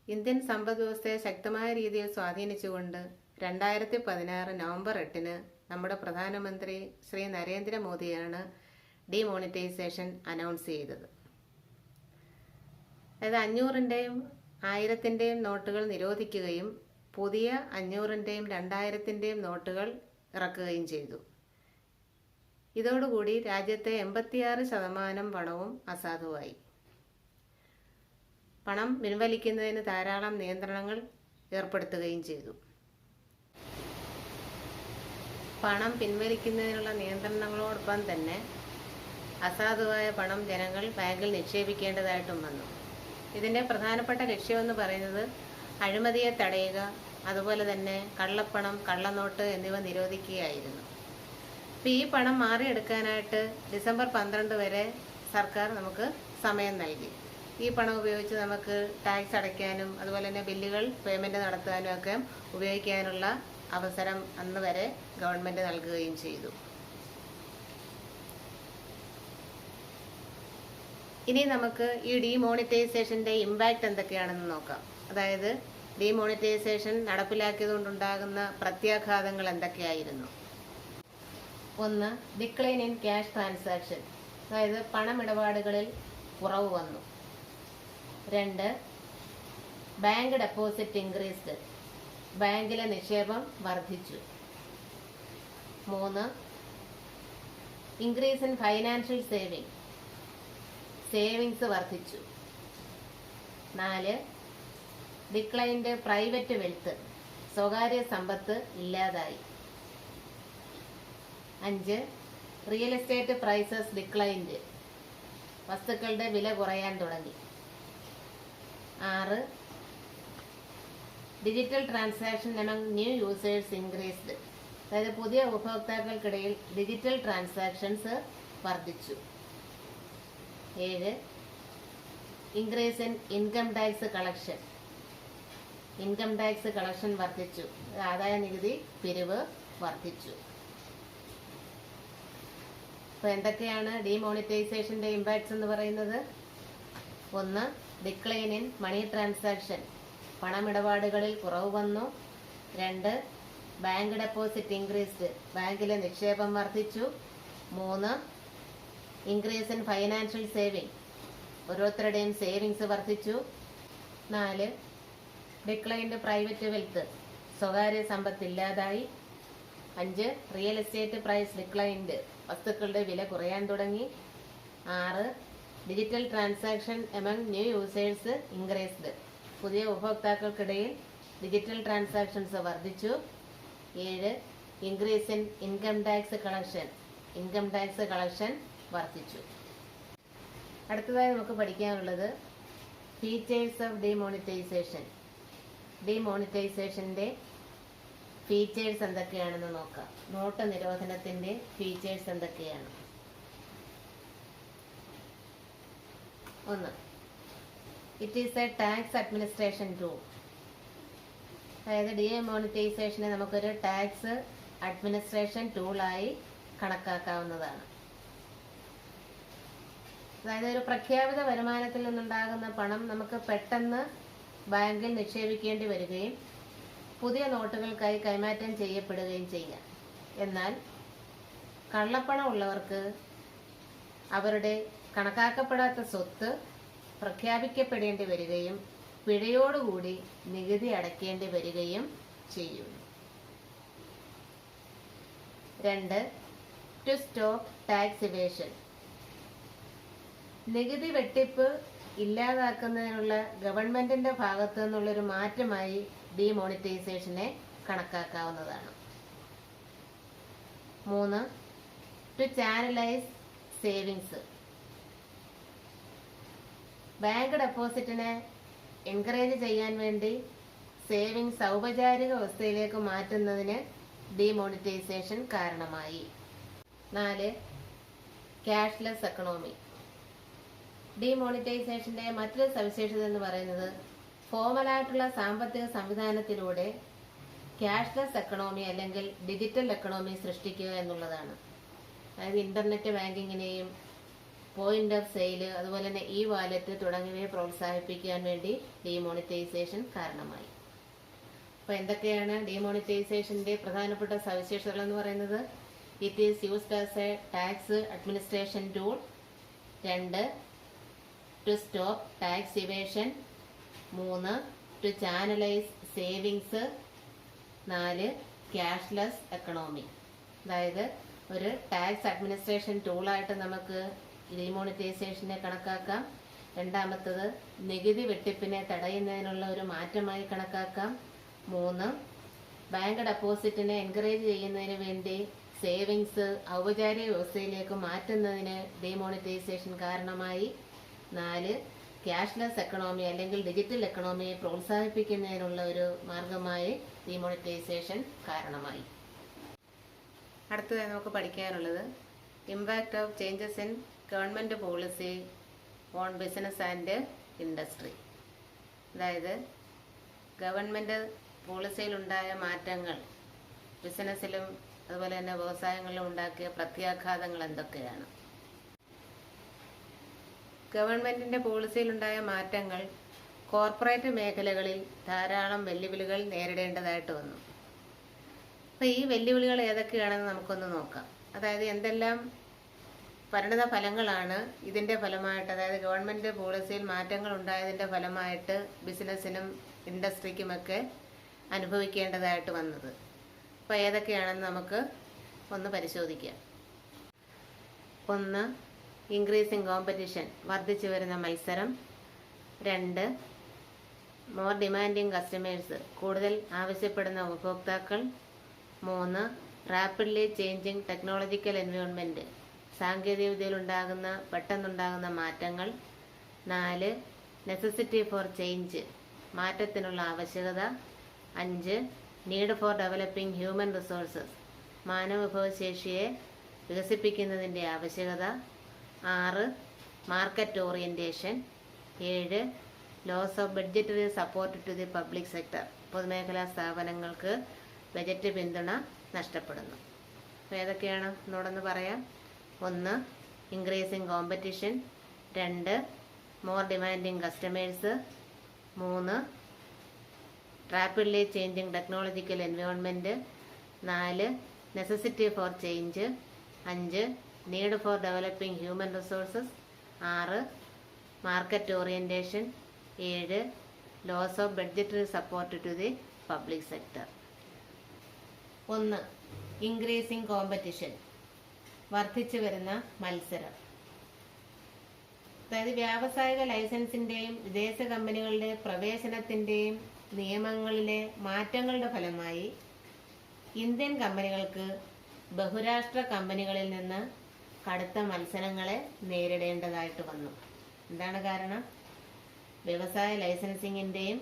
ഇന്ത്യൻ സമ്പദ് വ്യവസ്ഥയെ ശക്തമായ രീതിയിൽ സ്വാധീനിച്ചുകൊണ്ട് 2016 നവംബർ 8 നമ്മുടെ പ്രധാനമന്ത്രി ശ്രീ നരേന്ദ്രമോദിയാണ് ഡിമോണിറ്റൈസേഷൻ അനൗൺസ് ചെയ്തത്. അതായത് 500-ന്റെയും 1000-ന്റെയും നോട്ടുകൾ നിരോധിക്കുകയും പുതിയ 500-ന്റെയും 2000-ന്റെയും നോട്ടുകൾ ഇറക്കുകയും ചെയ്തു. ഇതോടുകൂടി രാജ്യത്തെ 86% പണവും അസാധുവായി. പണം പിൻവലിക്കുന്നതിന് ധാരാളം നിയന്ത്രണങ്ങൾ ഏർപ്പെടുത്തുകയും ചെയ്തു. പണം പിൻവലിക്കുന്നതിനുള്ള നിയന്ത്രണങ്ങളോടൊപ്പം തന്നെ അസാധുവായ പണം ജനങ്ങൾ ബാങ്കിൽ നിക്ഷേപിക്കേണ്ടതായിട്ടും വന്നു. ഇതിൻ്റെ പ്രധാനപ്പെട്ട ലക്ഷ്യമെന്ന് പറയുന്നത് അഴിമതിയെ തടയുക, അതുപോലെ തന്നെ കള്ളപ്പണം, കള്ളനോട്ട് എന്നിവ നിരോധിക്കുകയായിരുന്നു. അപ്പോൾ ഈ പണം മാറിയെടുക്കാനായിട്ട് ഡിസംബർ 12 വരെ സർക്കാർ നമുക്ക് സമയം നൽകി. ഈ പണം ഉപയോഗിച്ച് നമുക്ക് ടാക്സ് അടയ്ക്കാനും അതുപോലെ തന്നെ ബില്ലുകൾ പേയ്മെൻറ്റ് നടത്താനും ഒക്കെ ഉപയോഗിക്കാനുള്ള അവസരം അന്ന് വരെ ഗവൺമെൻറ് നൽകുകയും ചെയ്തു. ഇനി നമുക്ക് ഈ ഡിമോണിറ്റൈസേഷൻ്റെ ഇമ്പാക്റ്റ് എന്തൊക്കെയാണെന്ന് നോക്കാം. അതായത് ഡിമോണിറ്റൈസേഷൻ നടപ്പിലാക്കിയതുകൊണ്ടുണ്ടാകുന്ന പ്രത്യാഘാതങ്ങൾ എന്തൊക്കെയായിരുന്നു. 1 ഡിക്ലൈൻ ഇൻ ക്യാഷ് ട്രാൻസാക്ഷൻ, അതായത് പണമിടപാടുകളിൽ കുറവ് വന്നു. 2 ബാങ്ക് ഡെപ്പോസിറ്റ് ഇൻക്രീസ്ഡ്, ബാങ്കിലെ നിക്ഷേപം വർദ്ധിച്ചു. 3 ഇൻക്രീസ് ഇൻ ഫൈനാൻഷ്യൽ സേവിങ്സ് വർദ്ധിച്ചു. 4 ഡിക്ലൈൻഡ് പ്രൈവറ്റ് വെൽത്ത്, സ്വകാര്യ സമ്പത്ത് ഇല്ലാതായി. 5 റിയൽ എസ്റ്റേറ്റ് പ്രൈസസ് ഡിക്ലൈൻഡ്, വസ്തുക്കളുടെ വില കുറയാൻ തുടങ്ങി. 6 digital transaction among new users increased, അതായത് പുതിയ ഉപഭോക്താക്കൾക്കിടയിൽ ഡിജിറ്റൽ ട്രാൻസാക്ഷൻസ് വർദ്ധിച്ചു. 7 increase in income tax collection വർദ്ധിച്ചു, ആദായ നികുതി പിരിവ് വർദ്ധിച്ചു. അപ്പോൾ എന്തൊക്കെയാണ് ഡിമോണിറ്റൈസേഷൻ്റെ ഇമ്പാക്ട്സ് എന്ന് പറയുന്നത്. 1 ഡിക്ലൈൻ ഇൻ മണി ട്രാൻസാക്ഷൻ, പണമിടപാടുകളിൽ കുറവ് വന്നു. 2 ബാങ്ക് ഡെപ്പോസിറ്റ് ഇൻക്രീസ്ഡ്, ബാങ്കിലെ നിക്ഷേപം വർദ്ധിച്ചു. 3 ഇൻക്രീസ് ഇൻ ഫൈനാൻഷ്യൽ ഓരോരുത്തരുടെയും സേവിങ്സ് വർദ്ധിച്ചു. 4 ഡിക്ലൈൻഡ് പ്രൈവറ്റ് വെൽത്ത്, സ്വകാര്യ സമ്പത്ത് ഇല്ലാതായി. 5 റിയൽ എസ്റ്റേറ്റ് പ്രൈസ് ഡിക്ലൈൻഡ്, വസ്തുക്കളുടെ വില കുറയാൻ തുടങ്ങി. 6 digital transaction among new users increased, പുതിയ ഉപഭോക്താക്കൾക്കിടയിൽ ഡിജിറ്റൽ ട്രാൻസാക്ഷൻസ് വർദ്ധിച്ചു. 7 increase in income tax collection വർദ്ധിച്ചു. അടുത്തതായി നമുക്ക് പഠിക്കാനുള്ളത് ഫീച്ചേഴ്സ് ഓഫ് ഡിമോണിറ്റൈസേഷൻ്റെ ഫീച്ചേഴ്സ് എന്തൊക്കെയാണെന്ന് നോക്കാം. നോട്ട് നിരോധനത്തിൻ്റെ ഫീച്ചേഴ്സ് എന്തൊക്കെയാണ്. 1 it is A tax administration tool, അതായത് ഡിമോണിറ്റൈസേഷനെ നമുക്കൊരു ടാക്സ് അഡ്മിനിസ്ട്രേഷൻ ടൂളായി കണക്കാക്കാവുന്നതാണ്. അതായത് ഒരു പ്രഖ്യാപിത വരുമാനത്തിൽ നിന്നുണ്ടാകുന്ന പണം നമുക്ക് പെട്ടെന്ന് ബാങ്കിൽ നിക്ഷേപിക്കേണ്ടി വരികയും പുതിയ നോട്ടുകൾക്കായി കൈമാറ്റം ചെയ്യപ്പെടുകയും ചെയ്യാം. എന്നാൽ കള്ളപ്പണം ഉള്ളവർക്ക് അവരുടെ കണക്കാക്കപ്പെടാത്ത സ്വത്ത് പ്രഖ്യാപിക്കപ്പെടേണ്ടി വരികയും പിഴയോടുകൂടി നികുതി അടയ്ക്കേണ്ടി വരികയും ചെയ്യുന്നു. 2 ടു സ്റ്റോപ്പ് ടാക്സ് ഇവേഷൻ, നികുതി വെട്ടിപ്പ് ഇല്ലാതാക്കുന്നതിനുള്ള ഗവൺമെന്റിന്റെ ഭാഗത്തു നിന്നുള്ളൊരു മാറ്റമായി ഡിമോണിറ്റൈസേഷനെ കണക്കാക്കാവുന്നതാണ്. 3 ടു ചാനലൈസ് സേവിങ്സ്, ബാങ്ക് ഡെപ്പോസിറ്റിനെ എൻകറേജ് ചെയ്യാൻ വേണ്ടി സേവിങ്സ് ഔപചാരിക അവസ്ഥയിലേക്ക് മാറ്റുന്നതിന് ഡിമോണിറ്റൈസേഷൻ കാരണമായി. 4. Cashless economy. ഡിമോണിറ്റൈസേഷന്റെ മറ്റൊരു സവിശേഷത എന്ന് പറയുന്നത് ഫോർമലായിട്ടുള്ള സാമ്പത്തിക സംവിധാനത്തിലൂടെ ക്യാഷ്ലെസ് എക്കണോമി അല്ലെങ്കിൽ ഡിജിറ്റൽ എക്കണോമി സൃഷ്ടിക്കുക എന്നുള്ളതാണ്. അതായത് ഇന്റർനെറ്റ് ബാങ്കിങ്ങിനെയും പോയിന്റ് ഓഫ് സെയിൽ, അതുപോലെ തന്നെ ഇ വാലറ്റ് തുടങ്ങിയവയെ പ്രോത്സാഹിപ്പിക്കാൻ വേണ്ടി ഡിമോണിറ്റൈസേഷൻ കാരണമായി. അപ്പൊ എന്തൊക്കെയാണ് ഡിമോണിറ്റൈസേഷന്റെ പ്രധാനപ്പെട്ട സവിശേഷതകൾ എന്ന് പറയുന്നത്? It is used as a tax administration tool. 2. To stop tax evasion. 3. To channelise savings. 4. Cashless economy. അതായത് ഒരു ടാക്സ് അഡ്മിനിസ്ട്രേഷൻ ടൂളായിട്ട് നമുക്ക് ഡിമോണിറ്റൈസേഷനെ കണക്കാക്കാം. രണ്ടാമത്തത് നികുതി വെട്ടിപ്പിനെ തടയുന്നതിനുള്ള ഒരു മാറ്റമായി കണക്കാക്കാം. 3. ബാങ്ക് ഡെപ്പോസിറ്റിനെ എൻകറേജ് ചെയ്യുന്നതിന് വേണ്ടി സേവിങ്സ് ഔപചാരിക വ്യവസ്ഥയിലേക്ക് മാറ്റുന്നതിന് ഡിമോണിറ്റൈസേഷൻ കാരണമായി. 4. ക്യാഷ്ലെസ് എക്കണോമി അല്ലെങ്കിൽ ഡിജിറ്റൽ എക്കണോമിയെ പ്രോത്സാഹിപ്പിക്കുന്നതിനുള്ള ഒരു മാർഗമായി ഡിമോണിറ്റൈസേഷൻ കാരണമായി. അടുത്തതായി നമുക്ക് പഠിക്കാനുള്ളത് impact of changes in government policy on business and industry. അതായത് ഗവൺമെന്റ് പോളിസിയിലുണ്ടായ മാറ്റങ്ങൾ ബിസിനസ്സിലും അതുപോലെ തന്നെ വ്യവസായങ്ങളിലും ഉണ്ടാക്കിയ പ്രത്യാഘാതങ്ങൾ എന്തൊക്കെയാണ്? ഗവൺമെന്റിന്റെ പോളിസിയിലുണ്ടായ മാറ്റങ്ങൾ കോർപ്പറേറ്റ് മേഖലകളിൽ ധാരാളം വെല്ലുവിളികൾ നേരിടേണ്ടതായിട്ട് വന്നു. അപ്പൊ ഈ വെല്ലുവിളികൾ ഏതൊക്കെയാണെന്ന് നമുക്കൊന്ന് നോക്കാം. അതായത് എന്തെല്ലാം പരിണിത ഫലങ്ങളാണ് ഇതിന്റെ ഫലമായിട്ട്, അതായത് ഗവൺമെന്റ് പോളിസിയിൽ മാറ്റങ്ങൾ ഉണ്ടായതിന്റെ ഫലമായിട്ട് ബിസിനസ്സിനും ഇൻഡസ്ട്രിക്കുമൊക്കെ അനുഭവിക്കേണ്ടതായിട്ട് വന്നത്. അപ്പോൾ ഏതൊക്കെയാണെന്ന് നമുക്ക് ഒന്ന് പരിശോധിക്കാം. 1. ഇൻക്രീസിങ് കോമ്പറ്റീഷൻ, വർദ്ധിച്ചു വരുന്ന മത്സരം. 2. മോർ ഡിമാൻഡിങ് കസ്റ്റമേഴ്സ്, കൂടുതൽ ആവശ്യപ്പെടുന്ന ഉപഭോക്താക്കൾ. 3. റാപ്പിഡ്ലി ചേഞ്ചിങ് ടെക്നോളജിക്കൽ എൻവയോൺമെന്റ്, സാങ്കേതികവിദ്യയിലുണ്ടാകുന്ന പെട്ടെന്നുണ്ടാകുന്ന മാറ്റങ്ങൾ. 4. നെസസിറ്റി ഫോർ ചേഞ്ച്, മാറ്റത്തിനുള്ള ആവശ്യകത. 5. Need for developing human resources, മാനവവിഭവശേഷിയെ വികസിപ്പിക്കുന്നതിൻ്റെ ആവശ്യകത. 6. Market orientation. 7. Loss of budgetary support to the public sector, പൊതുമേഖലാ സ്ഥാപനങ്ങൾക്ക് ബജറ്റ് പിന്തുണ നഷ്ടപ്പെടുന്നു. അപ്പോൾ ഏതൊക്കെയാണ് എന്നോടൊന്ന് പറയാം. 1. Increasing competition. 2. More demanding customers. 3. Rapidly changing technological environment. 4. Necessity for change. 5. Need for developing human resources. 6. Market orientation. 7. Loss of budgetary support to the public sector. 1. Increasing competition, വർദ്ധിച്ചു വരുന്ന മത്സരം. അതായത് വ്യാവസായിക ലൈസൻസിന്റെയും വിദേശ കമ്പനികളുടെ പ്രവേശനത്തിന്റെയും നിയമങ്ങളിലെ മാറ്റങ്ങളുടെ ഫലമായി ഇന്ത്യൻ കമ്പനികൾക്ക് ബഹുരാഷ്ട്ര കമ്പനികളിൽ നിന്ന് കടുത്ത മത്സരങ്ങളെ നേരിടേണ്ടതായിട്ട് വന്നു. എന്താണ് കാരണം? വ്യവസായ ലൈസൻസിങ്ങിന്റെയും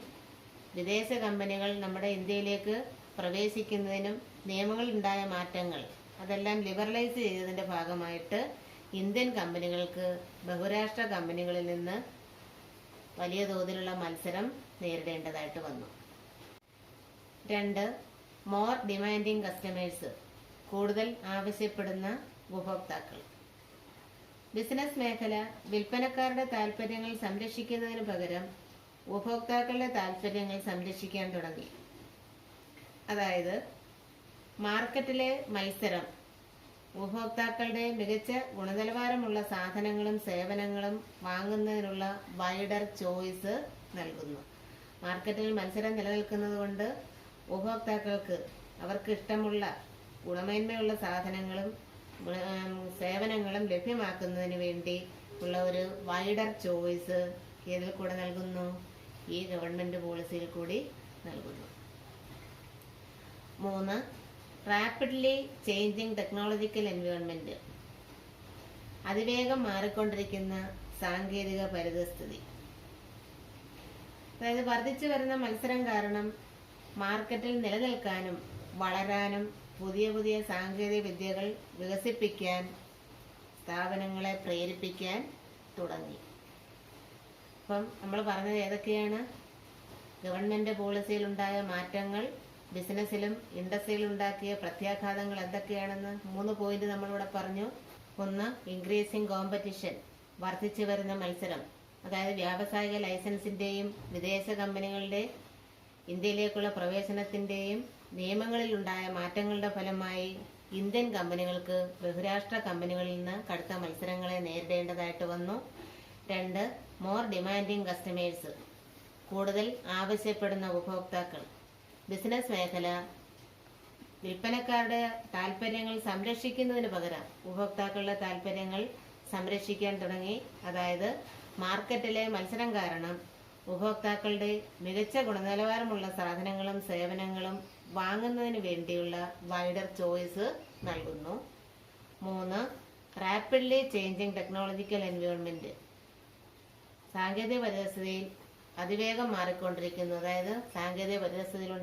വിദേശ കമ്പനികൾ നമ്മുടെ ഇന്ത്യയിലേക്ക് പ്രവേശിക്കുന്നതിനും നിയമങ്ങളിലുണ്ടായ മാറ്റങ്ങൾ അതെല്ലാം ലിബറലൈസ് ചെയ്തതിന്റെ ഭാഗമായിട്ട് ഇന്ത്യൻ കമ്പനികൾക്ക് ബഹുരാഷ്ട്ര കമ്പനികളിൽ നിന്ന് വലിയ തോതിലുള്ള മത്സരം നേരിടേണ്ടതായിട്ട് വന്നു. 2. മോർ ഡിമാൻഡിങ് കസ്റ്റമേഴ്സ്, കൂടുതൽ ആവശ്യപ്പെടുന്ന ഉപഭോക്താക്കൾ. ബിസിനസ് മേഖല വിൽപ്പനക്കാരുടെ താൽപ്പര്യങ്ങൾ സംരക്ഷിക്കുന്നതിന് പകരം ഉപഭോക്താക്കളുടെ താൽപ്പര്യങ്ങൾ സംരക്ഷിക്കാൻ തുടങ്ങി. അതായത് മാർക്കറ്റിലെ മത്സരം ഉപഭോക്താക്കളുടെ മികച്ച ഗുണനിലവാരമുള്ള സാധനങ്ങളും സേവനങ്ങളും വാങ്ങുന്നതിനുള്ള വൈഡർ ചോയ്സ് നൽകുന്നു. മാർക്കറ്റിൽ മത്സരം നിലനിൽക്കുന്നത് കൊണ്ട് ഉപഭോക്താക്കൾക്ക് അവർക്ക് ഇഷ്ടമുള്ള ഗുണമേന്മയുള്ള സാധനങ്ങളും സേവനങ്ങളും ലഭ്യമാക്കുന്നതിന് വേണ്ടി ഉള്ള ഒരു വൈഡർ ചോയ്സ് ഏതിൽ കൂടെ നൽകുന്നു? ഈ ഗവൺമെന്റ് പോളിസിയിൽ കൂടി നൽകുന്നു. 3. റാപ്പിഡ്ലി ചേഞ്ചിങ് ടെക്നോളജിക്കൽ എൻവയോൺമെന്റ്, അതിവേഗം മാറിക്കൊണ്ടിരിക്കുന്ന സാങ്കേതിക പരിതസ്ഥിതി. അതായത് വർദ്ധിച്ചു വരുന്ന മത്സരം കാരണം മാർക്കറ്റിൽ നിലനിൽക്കാനും വളരാനും പുതിയ പുതിയ സാങ്കേതിക വിദ്യകൾ വികസിപ്പിക്കാൻ സ്ഥാപനങ്ങളെ പ്രേരിപ്പിക്കാൻ തുടങ്ങി. അപ്പം നമ്മൾ പറഞ്ഞത് ഏതൊക്കെയാണ്? ഗവൺമെന്റ് പോളിസിയിലുണ്ടായ മാറ്റങ്ങൾ ബിസിനസ്സിലും ഇൻഡസ്ട്രിയിലും ഉണ്ടാക്കിയ പ്രത്യാഘാതങ്ങൾ എന്തൊക്കെയാണെന്ന് 3 പോയിന്റ് നമ്മളിവിടെ പറഞ്ഞു. ഒന്ന്, ഇൻക്രീസിങ് കോമ്പറ്റീഷൻ, വർദ്ധിച്ചു വരുന്ന മത്സരം. അതായത് വ്യാവസായിക ലൈസൻസിന്റെയും വിദേശ കമ്പനികളുടെ ഇന്ത്യയിലേക്കുള്ള പ്രവേശനത്തിന്റെയും നിയമങ്ങളിലുണ്ടായ മാറ്റങ്ങളുടെ ഫലമായി ഇന്ത്യൻ കമ്പനികൾക്ക് ബഹുരാഷ്ട്ര കമ്പനികളിൽ നിന്ന് കടുത്ത മത്സരങ്ങളെ നേരിടേണ്ടതായിട്ട് വന്നു. 2, മോർ ഡിമാൻഡിങ് കസ്റ്റമേഴ്സ്, കൂടുതൽ ആവശ്യപ്പെടുന്ന ഉപഭോക്താക്കൾ. ബിസിനസ് മേഖല വിൽപ്പനക്കാരുടെ താൽപ്പര്യങ്ങൾ സംരക്ഷിക്കുന്നതിന് പകരം ഉപഭോക്താക്കളുടെ താൽപ്പര്യങ്ങൾ സംരക്ഷിക്കാൻ തുടങ്ങി. അതായത് മാർക്കറ്റിലെ മത്സരം കാരണം ഉപഭോക്താക്കളുടെ മികച്ച ഗുണനിലവാരമുള്ള സാധനങ്ങളും സേവനങ്ങളും വാങ്ങുന്നതിന് വേണ്ടിയുള്ള വൈഡർ ചോയ്സ് നൽകുന്നു. 3, റാപ്പിഡ്ലി ചേഞ്ചിങ് ടെക്നോളജിക്കൽ എൻവയോൺമെന്റ്, സാങ്കേതിക പരിസ്ഥിതിയിൽ അതിവേഗം മാറിക്കൊണ്ടിരിക്കുന്നു. അതായത് സാങ്കേതിക പരിസ്ഥിതിയിൽ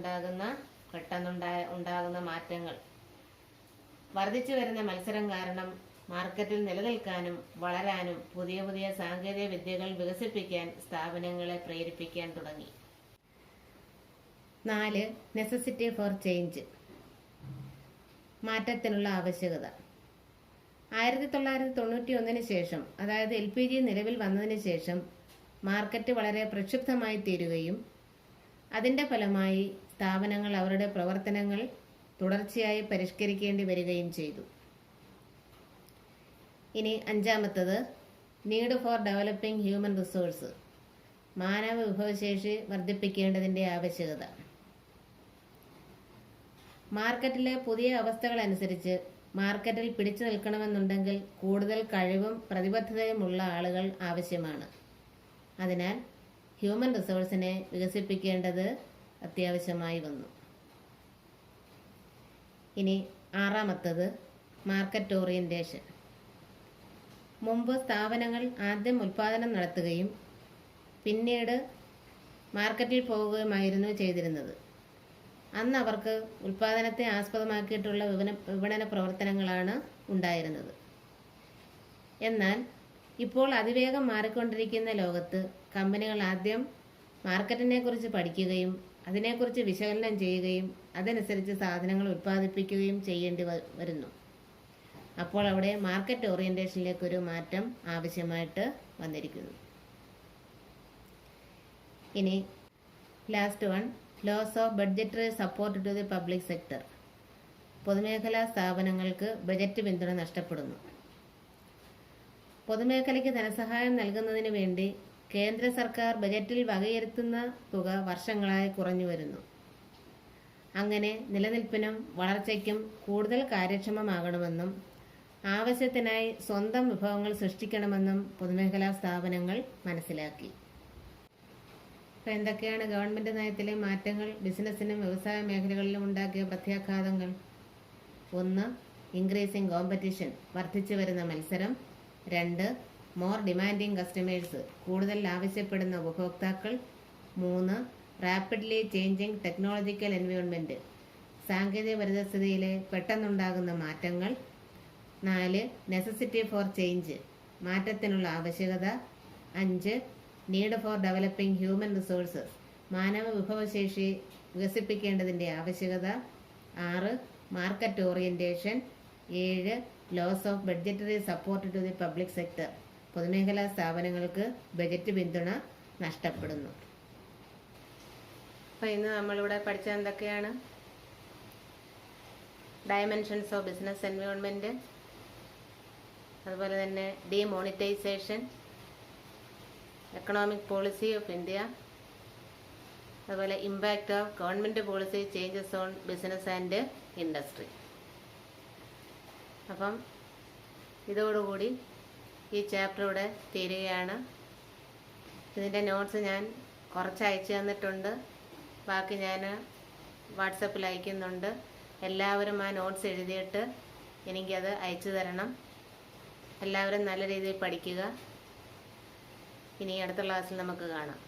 ഉണ്ടാകുന്ന മാറ്റങ്ങൾ. വർദ്ധിച്ചു വരുന്ന മത്സരം കാരണം മാർക്കറ്റിൽ നിലനിൽക്കാനും വളരാനും പുതിയ പുതിയ സാങ്കേതിക വിദ്യകൾ വികസിപ്പിക്കാൻ സ്ഥാപനങ്ങളെ പ്രേരിപ്പിക്കാൻ തുടങ്ങി. 4, നെസസിറ്റി ഫോർ ചേഞ്ച്, മാറ്റത്തിനുള്ള ആവശ്യകത. 1991 ശേഷം, അതായത് LPG നിലവിൽ വന്നതിന് ശേഷം മാർക്കറ്റ് വളരെ പ്രക്ഷുബ്ധമായി തീരുകയും അതിന്റെ ഫലമായി സ്ഥാപനങ്ങൾ അവരുടെ പ്രവർത്തനങ്ങൾ തുടർച്ചയായി പരിഷ്കരിക്കേണ്ടി വരികയും ചെയ്തു. ഇനി 5, need for developing human resource, മാനവ വിഭവശേഷി വർദ്ധിപ്പിക്കേണ്ടതിന്റെ ആവശ്യകത. മാർക്കറ്റിലെ പുതിയ അവസ്ഥകൾ അനുസരിച്ച് മാർക്കറ്റിൽ പിടിച്ചു നിൽക്കണമെന്നുണ്ടെങ്കിൽ കൂടുതൽ കഴിവും പ്രതിബദ്ധതയുമുള്ള ആളുകൾ ആവശ്യമാണ്. അതിനാൽ ഹ്യൂമൻ റിസോഴ്സിനെ വികസിപ്പിക്കേണ്ടത് അത്യാവശ്യമായി വന്നു. ഇനി 6, മാർക്കറ്റ് ഓറിയന്റേഷൻ. മുമ്പ് സ്ഥാപനങ്ങൾ ആദ്യം ഉൽപാദനം നടത്തുകയും പിന്നീട് മാർക്കറ്റിൽ പോവുകയുമായിരുന്നു ചെയ്തിരുന്നത്. അന്ന് അവർക്ക് ഉൽപാദനത്തെ ആസ്പദമാക്കിയിട്ടുള്ള വിപണന പ്രവർത്തനങ്ങളാണ് ഉണ്ടായിരുന്നത്. എന്നാൽ ഇപ്പോൾ അതിവേഗം മാറിക്കൊണ്ടിരിക്കുന്ന ലോകത്ത് കമ്പനികൾ ആദ്യം മാർക്കറ്റിനെ കുറിച്ച് പഠിക്കുകയും അതിനെക്കുറിച്ച് വിശകലനം ചെയ്യുകയും അതനുസരിച്ച് സാധനങ്ങൾ ഉൽപ്പാദിപ്പിക്കുകയും ചെയ്യേണ്ടി വരുന്നു. അപ്പോൾ അവിടെ മാർക്കറ്റ് ഓറിയന്റേഷനിലേക്ക് ഒരു മാറ്റം ആവശ്യമായിട്ട് വന്നിരിക്കുന്നു. ഇനി last 1, loss of budgetary support to the public sector. പൊതുമേഖലാ സ്ഥാപനങ്ങൾക്ക് ബജറ്റ് പിന്തുണ നഷ്ടപ്പെടുന്നു. പൊതുമേഖലയ്ക്ക് ധനസഹായം നൽകുന്നതിന് വേണ്ടി കേന്ദ്ര സർക്കാർ ബജറ്റിൽ വകയിരുത്തുന്ന തുക വർഷങ്ങളായി കുറഞ്ഞു വരുന്നു. അങ്ങനെ നിലനിൽപ്പിനും വളർച്ചയ്ക്കും കൂടുതൽ കാര്യക്ഷമമാകണമെന്നും ആവശ്യത്തിനായി സ്വന്തം വിഭവങ്ങൾ സൃഷ്ടിക്കണമെന്നും പൊതുമേഖലാ സ്ഥാപനങ്ങൾ മനസ്സിലാക്കി. അപ്പോൾ എന്തൊക്കെയാണ് ഗവൺമെന്റ് നയത്തിലെ മാറ്റങ്ങൾ ബിസിനസ്സിനും വ്യവസായ മേഖലകളിലും ഉണ്ടാക്കിയ പ്രത്യാഘാതങ്ങൾ? 1, ഇൻക്രീസിംഗ് കോമ്പറ്റീഷൻ, വർദ്ധിച്ചു വരുന്ന മത്സരം. 2, മോർ ഡിമാൻഡിങ് കസ്റ്റമേഴ്സ്, കൂടുതൽ ആവശ്യപ്പെടുന്ന ഉപഭോക്താക്കൾ. 3, റാപ്പിഡ്ലി ചേഞ്ചിങ് ടെക്നോളജിക്കൽ എൻവയോൺമെന്റ്, സാങ്കേതിക പരിസ്ഥിതിയിലെ പെട്ടെന്നുണ്ടാകുന്ന മാറ്റങ്ങൾ. 4, നെസസിറ്റി ഫോർ ചേഞ്ച്, മാറ്റത്തിനുള്ള ആവശ്യകത. 5, need for developing human resources, മാനവ വിഭവശേഷി വികസിപ്പിക്കേണ്ടതിന്റെ ആവശ്യകത. 6, market orientation. 7, loss of budgetary support to the public sector, പൊതുമേഖലാ സ്ഥാപനങ്ങൾക്ക് ബജറ്റ് പിന്തുണ നഷ്ടപ്പെടുന്നു. അപ്പോൾ ഇന്ന് നമ്മളിവിടെ പഠിച്ചത് എന്തൊക്കെയാണ്? ഡയമെൻഷൻസ് ഓഫ് ബിസിനസ് എൻവയോൺമെന്റ്, അതുപോലെ തന്നെ demonetisation, economic policy of India, അതുപോലെ impact of government policy changes on business and industry. അപ്പം ഇതോടുകൂടി ഈ ചാപ്റ്റർ ഇവിടെ തീരുകയാണ്. ഇതിൻ്റെ നോട്ട്സ് ഞാൻ കുറച്ച് അയച്ചു തന്നിട്ടുണ്ട്, ബാക്കി ഞാൻ വാട്സപ്പിൽ അയക്കുന്നുണ്ട്. എല്ലാവരും ആ നോട്ട്സ് എഴുതിയിട്ട് എനിക്കത് അയച്ചു തരണം. എല്ലാവരും നല്ല രീതിയിൽ പഠിക്കുക. ഇനി അടുത്ത ക്ലാസ്സിൽ നമുക്ക് കാണാം.